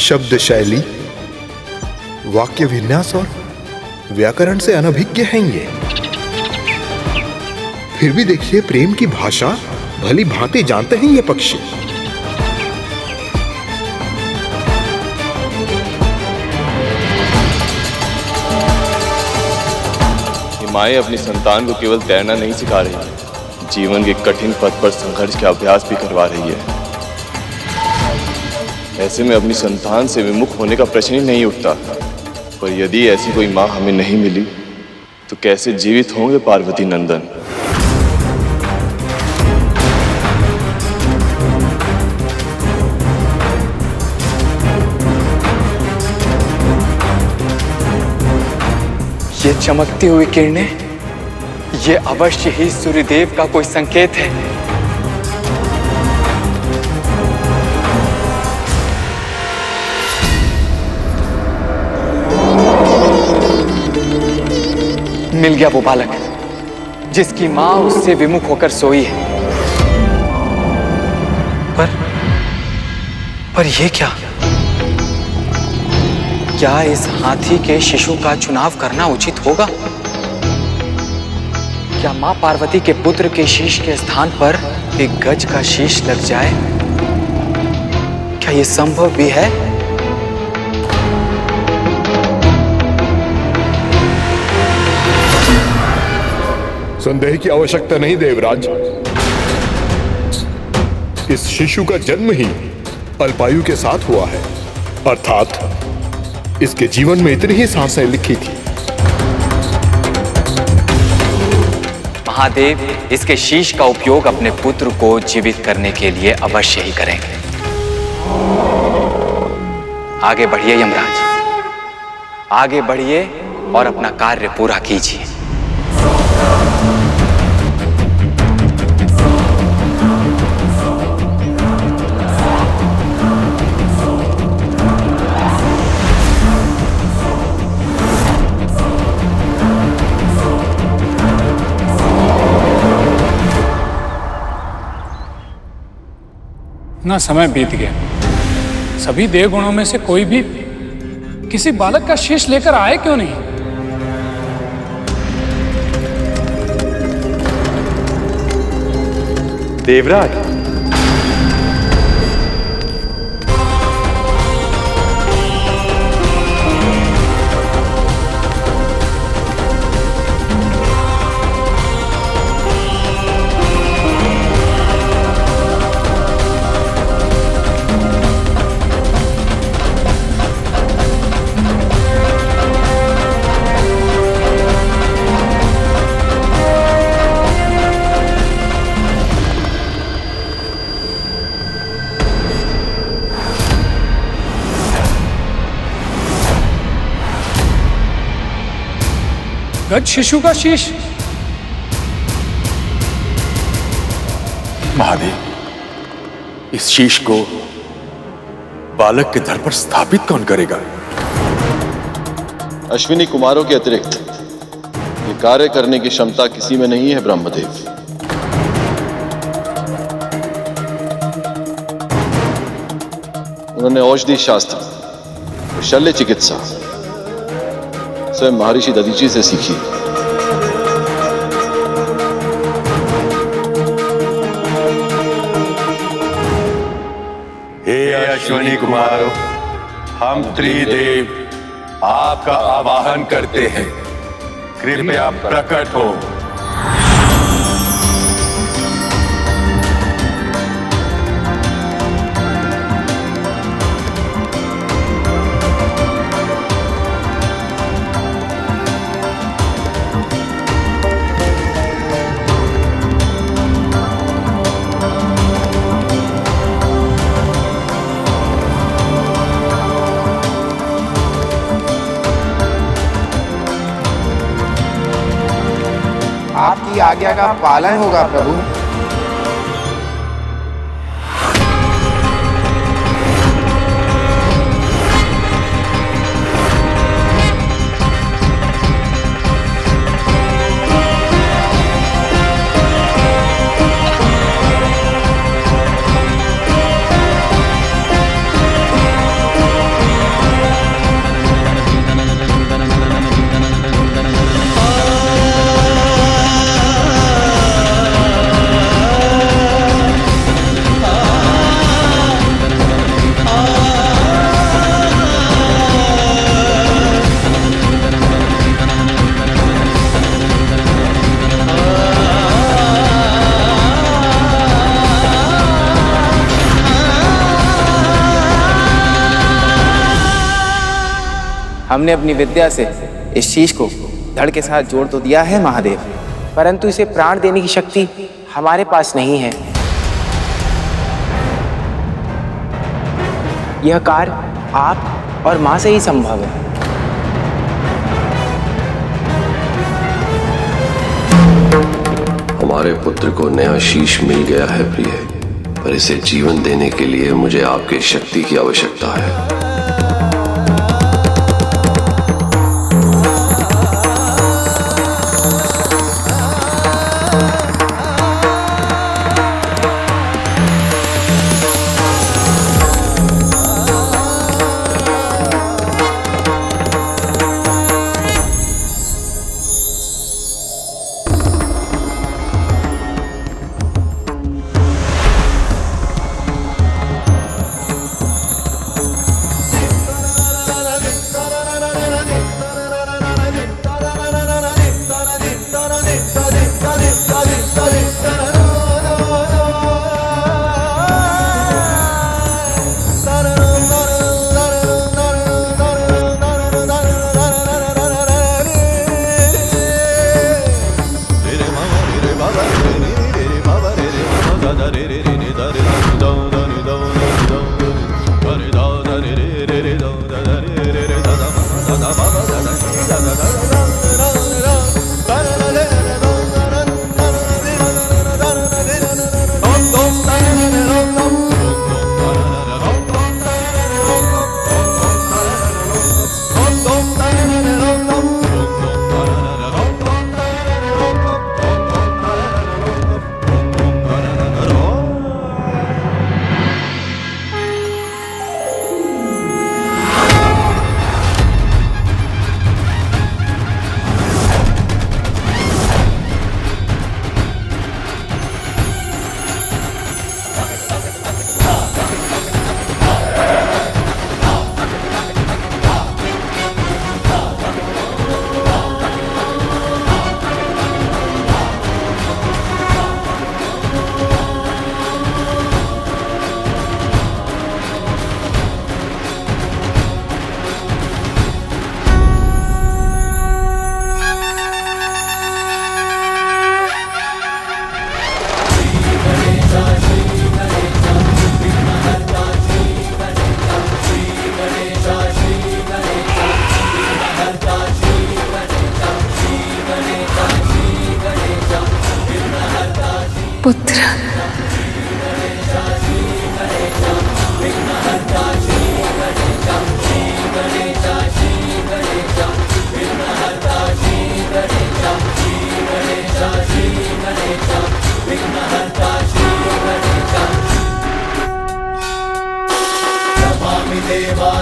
शब्द शैली, वाक्य विन्यास और व्याकरण से अनभिज्ञ हैं ये। फिर भी देखिए, प्रेम की भाषा भली भांति जानते हैं ये पक्षी। माएँ अपनी संतान को केवल तैरना नहीं सिखा रही, जीवन के कठिन पथ पर संघर्ष का अभ्यास भी करवा रही है। ऐसे में अपनी संतान से विमुख होने का प्रश्न ही नहीं उठता। पर यदि ऐसी कोई माँ हमें नहीं मिली तो कैसे जीवित होंगे पार्वती नंदन। ये चमकती हुई किरणें, ये अवश्य ही सूर्यदेव का कोई संकेत है। मिल गया वो बालक जिसकी मां उससे विमुख होकर सोई है। पर ये क्या इस हाथी के शिशु का चुनाव करना उचित होगा? क्या मां पार्वती के पुत्र के शीश के स्थान पर एक गज का शीश लग जाए? क्या यह संभव भी है? संदेह की आवश्यकता नहीं देवराज। इस शिशु का जन्म ही अल्पायु के साथ हुआ है, अर्थात इसके जीवन में इतनी ही सांसें लिखी थी। महादेव इसके शीश का उपयोग अपने पुत्र को जीवित करने के लिए अवश्य ही करेंगे। आगे बढ़िए यमराज, आगे बढ़िए और अपना कार्य पूरा कीजिए। ना समय बीत गया, सभी देवगुणों में से कोई भी किसी बालक का शीश लेकर आए क्यों नहीं? देवराज, गज शिशु का शीश। महादेव, इस शीश को बालक के धड़ पर स्थापित कौन करेगा? अश्विनी कुमारों के अतिरिक्त ये कार्य करने की क्षमता किसी में नहीं है ब्रह्मदेव। उन्होंने औषधि शास्त्र, शल्य चिकित्सा स्वयं महर्षि दधीची से सीखी। हे अश्विनी कुमारों, हम त्रिदेव आपका आवाहन करते हैं, कृपया प्रकट हो। आपकी आज्ञा का पालन होगा प्रभु। हमने अपनी विद्या से इस शीश को धड़ के साथ जोड़ तो दिया है महादेव, परंतु इसे प्राण देने की शक्ति हमारे पास नहीं है। यह कार्य आप और मां से ही संभव है। हमारे पुत्र को नया शीश मिल गया है प्रिय, पर इसे जीवन देने के लिए मुझे आपकी शक्ति की आवश्यकता है। पुत्र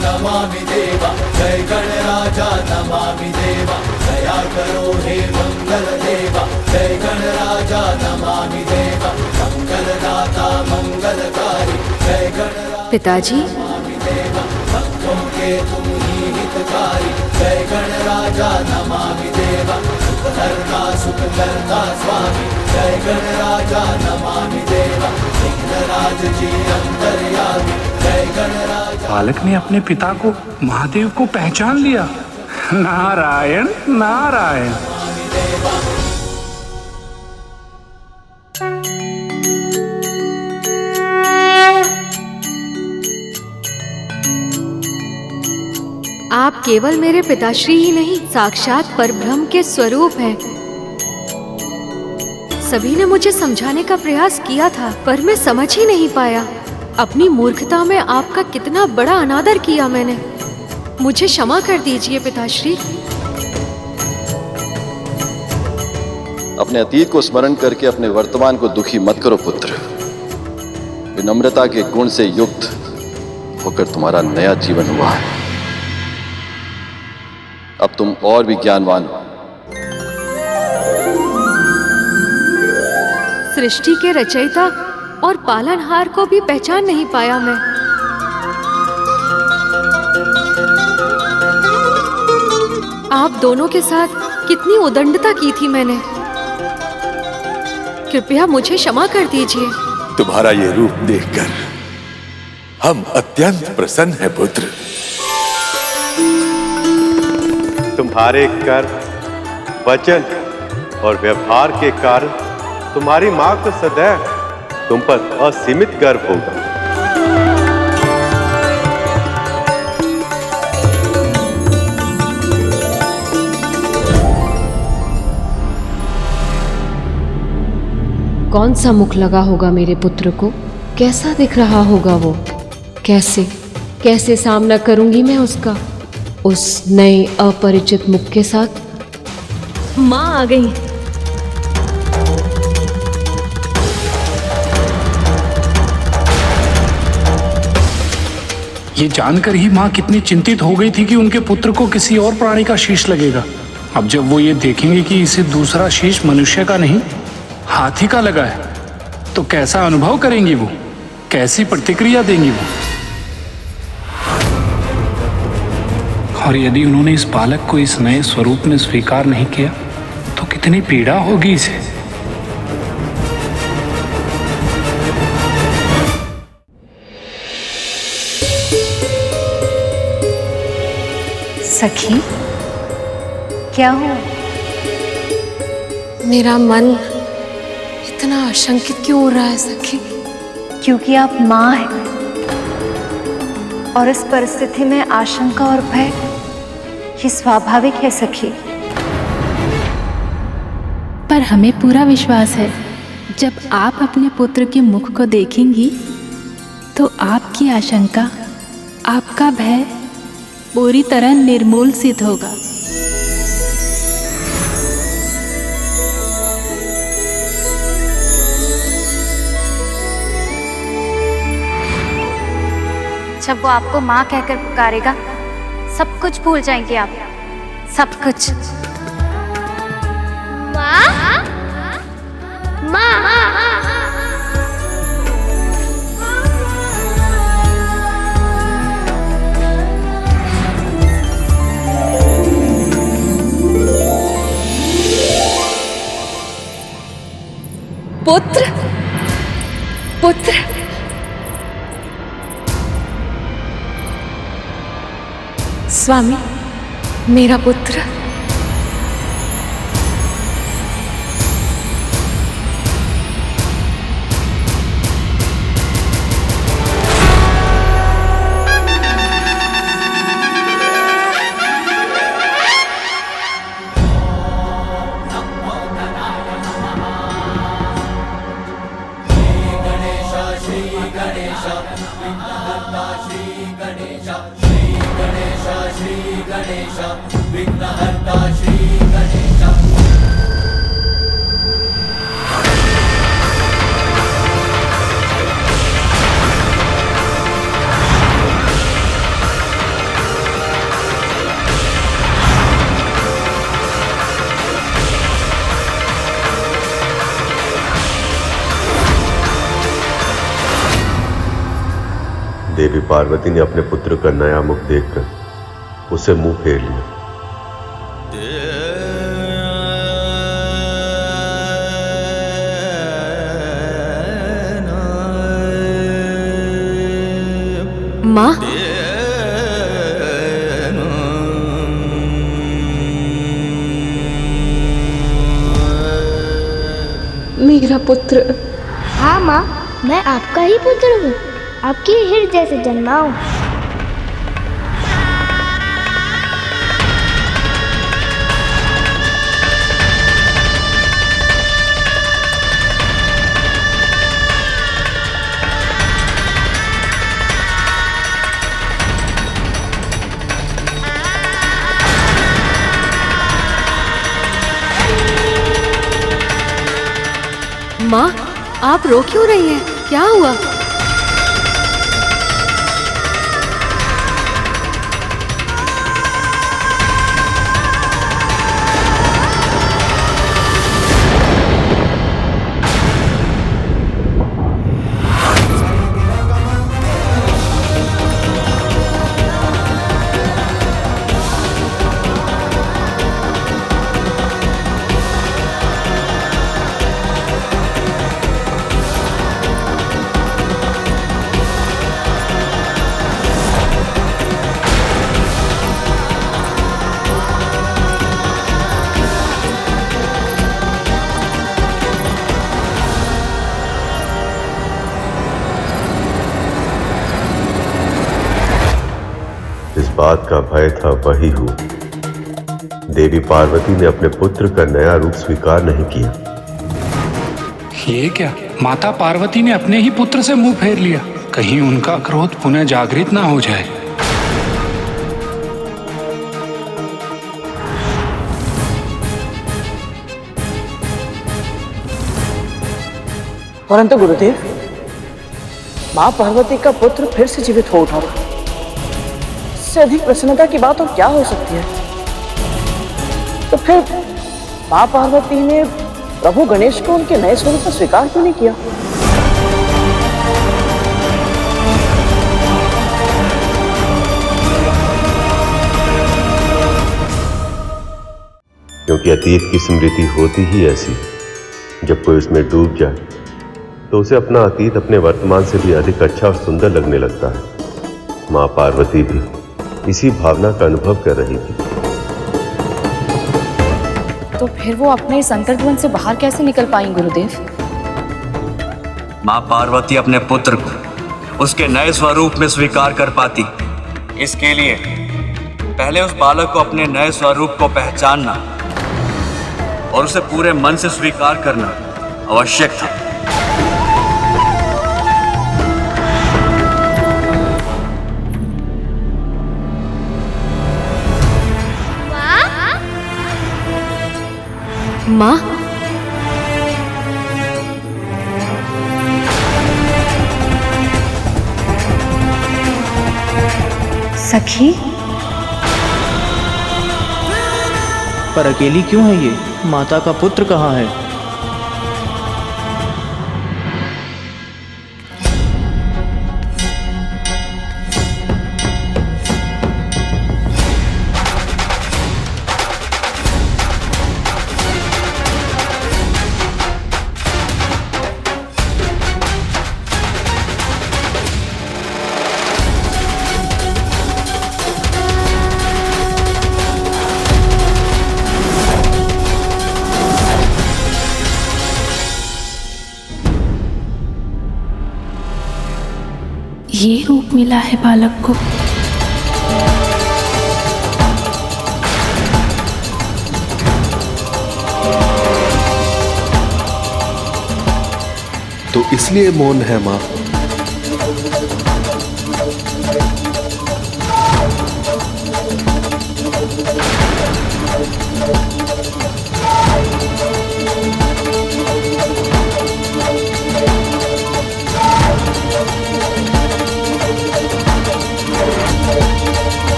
नमामि देवा जय गणराजा नमामि देवा दया करो हे मंगल देवा जय गणराजा नमामि देवा मंगलदाता मंगलकारी जय गणराजा पिताजी नमामि देवा भक्तों के तुम ही हितकारी जय गणराजा नमामि देवा सुख करता स्वामी जय गणराजा नमामि देवा विघ्नराज जी अंतर्यामी जय गणराजा। बालक ने अपने पिता को महादेव को पहचान लिया। नारायण नारायण। आप केवल मेरे पिताश्री ही नहीं, साक्षात परब्रह्म के स्वरूप हैं। सभी ने मुझे समझाने का प्रयास किया था, पर मैं समझ ही नहीं पाया। अपनी मूर्खता में आपका कितना बड़ा अनादर किया मैंने। मुझे क्षमा कर दीजिए पिताश्री। अपने अतीत को स्मरण करके अपने वर्तमान को दुखी मत करो पुत्र। विनम्रता के गुण से युक्त होकर तुम्हारा नया जीवन हुआ है। अब तुम और भी ज्ञानवान हो। सृष्टि के रचयिता और पालनहार को भी पहचान नहीं पाया मैं। आप दोनों के साथ कितनी उदंडता की थी मैंने। कृपया मुझे क्षमा कर दीजिए। तुम्हारा ये रूप देखकर हम अत्यंत प्रसन्न हैं पुत्र। तुम्हारे कर्म, वचन और व्यवहार के कारण तुम्हारी मां को सदैव तुम पर असीमित गर्व होगा। कौन सा मुख लगा होगा मेरे पुत्र को? कैसा दिख रहा होगा वो? कैसे कैसे सामना करूंगी मैं उसका, उस नए अपरिचित मुख के साथ? माँ आ गई। ये जानकर ही माँ कितनी चिंतित हो गई थी कि उनके पुत्र को किसी और प्राणी का शीश लगेगा। अब जब वो ये देखेंगे कि इसे दूसरा शीश मनुष्य का नहीं हाथी का लगा है, तो कैसा अनुभव करेंगी वो, कैसी प्रतिक्रिया देंगी वो। और यदि उन्होंने इस बालक को इस नए स्वरूप में स्वीकार नहीं किया तो कितनी पीड़ा होगी इसे। सखी, क्या हुआ? मेरा मन इतना आशंकित क्यों हो रहा है सखी? क्योंकि आप माँ हैं और इस परिस्थिति में आशंका और भय ये स्वाभाविक है सखी। पर हमें पूरा विश्वास है जब आप अपने पुत्र के मुख को देखेंगी तो आपकी आशंका, आपका भय पूरी तरह निर्मूल सिद्ध होगा। जब वो आपको माँ कहकर पुकारेगा, सब कुछ भूल जाएंगे आप, सब कुछ। माँ, माँ, पुत्र, पुत्र, स्वामी, मेरा पुत्र। देवी पार्वती ने अपने पुत्र का नया मुख देखकर उसे मुंह फेर लिया। माँ, मेरा पुत्र। हाँ माँ, मैं आपका ही पुत्र हूँ, आपके हृदय से जन्मा हूँ। माँ, आप रो क्यों रही हैं? क्या हुआ? बात का भय था वही हुआ। देवी पार्वती ने अपने पुत्र का नया रूप स्वीकार नहीं किया। ये क्या, माता पार्वती ने अपने ही पुत्र से मुंह फेर लिया? कहीं उनका क्रोध पुनः जागृत ना हो जाए। परंतु गुरुदेव, मां पार्वती का पुत्र फिर से जीवित हो उठा। इससे अधिक प्रसन्नता की बात और क्या हो सकती है? तो फिर मां पार्वती ने प्रभु गणेश को उनके नए स्वरूप में स्वीकार क्यों नहीं किया? क्योंकि अतीत की स्मृति होती ही ऐसी, जब कोई उसमें डूब जाए तो उसे अपना अतीत अपने वर्तमान से भी अधिक अच्छा और सुंदर लगने लगता है। मां पार्वती भी इसी भावना का अनुभव कर रही थी। तो फिर वो अपने इस अंतर्द्वंद से बाहर कैसे निकल पाई गुरुदेव? माँ पार्वती अपने पुत्र को उसके नए स्वरूप में स्वीकार कर पाती, इसके लिए पहले उस बालक को अपने नए स्वरूप को पहचानना और उसे पूरे मन से स्वीकार करना आवश्यक था। माँ, सखी, पर अकेली क्यों है ये? माता का पुत्र कहाँ है? ये रूप मिला है बालक को। तो इसलिए मौन है मां।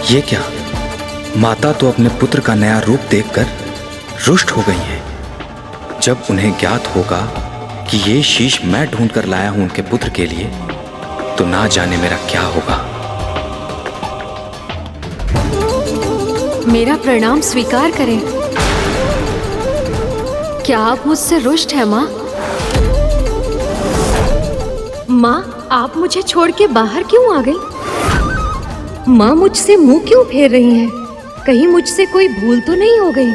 ये क्या, माता तो अपने पुत्र का नया रूप देखकर रुष्ट हो गई हैं। जब उन्हें ज्ञात होगा कि ये शीश मैं ढूंढ कर लाया हूं उनके पुत्र के लिए, तो ना जाने मेरा क्या होगा। मेरा प्रणाम स्वीकार करें। क्या आप मुझसे रुष्ट हैं माँ? माँ, आप मुझे छोड़ के बाहर क्यों आ गई? माँ मुझसे मुंह क्यों फेर रही हैं? कहीं मुझसे कोई भूल तो नहीं हो गई?